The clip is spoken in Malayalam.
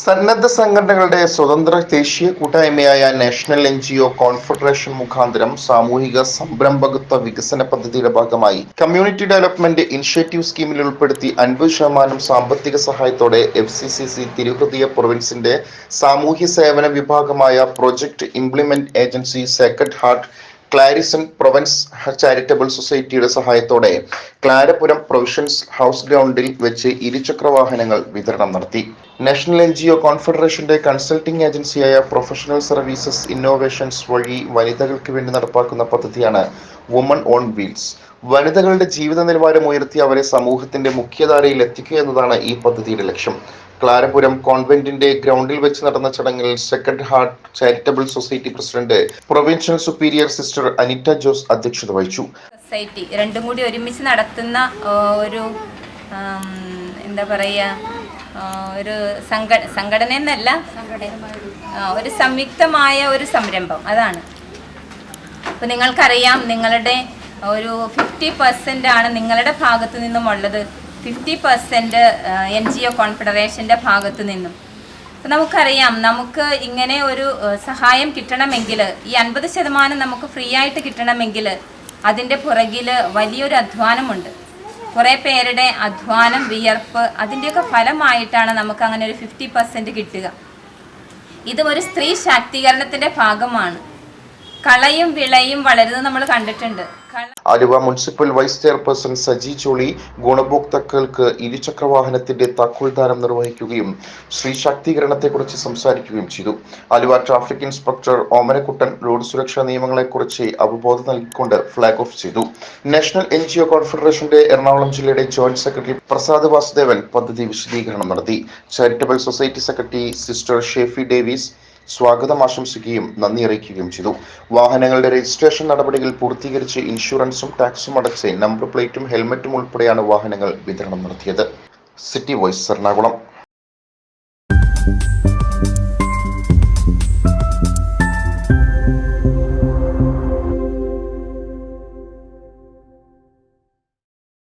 സന്നദ്ധ സംഘടനകളുടെ സ്വതന്ത്ര ദേശീയ കൂട്ടായ്മയായ നാഷണൽ NGO കോൺഫെഡറേഷൻ മുഖാന്തരം സാമൂഹിക സംരംഭകത്വ വികസന പദ്ധതിയുടെ ഭാഗമായി കമ്മ്യൂണിറ്റി ഡെവലപ്മെന്റ് ഇനിഷ്യേറ്റീവ് സ്കീമിൽ ഉൾപ്പെടുത്തി 50% സാമ്പത്തിക സഹായത്തോടെ FCCC തിരുഹൃദയ പ്രൊവിൻസിന്റെ സാമൂഹ്യ സേവന വിഭാഗമായ project implement agency sacred heart ക്ലാരിസൺ പ്രൊവൻസ് ചാരിറ്റബിൾ സൊസൈറ്റിയുടെ സഹായത്തോടെ ക്ലാരപുരം പ്രൊവിഷൻസ് ഹൗസ് ഗ്രൗണ്ടിൽ വെച്ച് ഇരുചക്ര വാഹനങ്ങൾ വിതരണം നടത്തി. നാഷണൽ NGO കോൺഫെഡറേഷന്റെ കൺസൾട്ടിംഗ് ഏജൻസിയായ പ്രൊഫഷണൽ സർവീസസ് ഇന്നോവേഷൻസ് വഴി വനിതകൾക്ക് വേണ്ടി നടപ്പാക്കുന്ന പദ്ധതിയാണ് വുമൺ ഓൺ വീൽസ്. വനിതകളുടെ ജീവിത നിലവാരം ഉയർത്തി അവരെ സമൂഹത്തിന്റെ മുഖ്യധാരയിൽ എത്തിക്കുക എന്നതാണ് ഈ പദ്ധതിയുടെ ലക്ഷ്യം. ക്ലാരപുരം കോൺവെന്റിന്റെ ഗ്രൗണ്ടിൽ വെച്ച് നടന്ന ചടങ്ങിൽ sacred heart charitable society president provincial superior sister Anita Jose അധ്യക്ഷത വഹിച്ചു. സൊസൈറ്റി രണ്ടും കൂടി ഒരുമിച്ച് നടത്തുന്ന ഒരു എന്താ പറയുക, ഒരു സംഘടന എന്നല്ല, ഒരു സംയുക്തമായ ഒരു സംരംഭം. അതാണ്. അപ്പോൾ നിങ്ങൾക്കറിയാം, നിങ്ങളുടെ ഒരു 50% ആണ് നിങ്ങളുടെ ഭാഗത്തു നിന്നുമുള്ളത്, 50% NGO കോൺഫെഡറേഷൻ്റെ ഭാഗത്തു നിന്നും. അപ്പം നമുക്കറിയാം, നമുക്ക് ഇങ്ങനെ ഒരു സഹായം കിട്ടണമെങ്കിൽ, ഈ 50% നമുക്ക് ഫ്രീ ആയിട്ട് കിട്ടണമെങ്കിൽ അതിൻ്റെ പുറകിൽ വലിയൊരു അധ്വാനമുണ്ട്. കുറേ പേരുടെ അധ്വാനം, വിയർപ്പ്, അതിൻ്റെയൊക്കെ ഫലമായിട്ടാണ് നമുക്ക് അങ്ങനെ ഒരു 50% കിട്ടുക. ഇതും ഒരു സ്ത്രീ ശാക്തീകരണത്തിൻ്റെ ഭാഗമാണ്. കളയും വിളയും വളരുന്നത് നമ്മൾ കണ്ടിട്ടുണ്ട്. Aluva municipal vice chairperson Saji Jolly ഗുണഭോക്താക്കൾക്ക് ഇരുചക്രവാഹനത്തിന്റെ താക്കോൽദാനം നിർവഹിക്കുകയും സ്ത്രീ ശാക്തീകരണത്തെക്കുറിച്ച് സംസാരിക്കുകയും ചെയ്തു. Aluva traffic inspector Omanakuttan road സുരക്ഷാ നിയമങ്ങളെക്കുറിച്ച് അവബോധം നൽകിക്കൊണ്ട് ഫ്ലാഗ് ഓഫ് ചെയ്തു. നാഷണൽ NGO കോൺഫെഡറേഷന്റെ എറണാകുളം ജില്ലയുടെ ജോയിന്റ് സെക്രട്ടറി പ്രസാദ് വാസുദേവൻ പദ്ധതി വിശദീകരണം നടത്തി. Charitable society secretary sister Shefi Davis സ്വാഗതം ആശംസിക്കുകയും നന്ദി അറിയിക്കുകയും ചെയ്തു. വാഹനങ്ങളുടെ രജിസ്ട്രേഷൻ നടപടികൾ പൂർത്തീകരിച്ച് ഇൻഷുറൻസും ടാക്സും അടച്ച് നമ്പർ പ്ലേറ്റും ഹെൽമറ്റും ഉൾപ്പെടെയാണ് വാഹനങ്ങൾ വിതരണം നടത്തിയത്. City voice Ernakulam.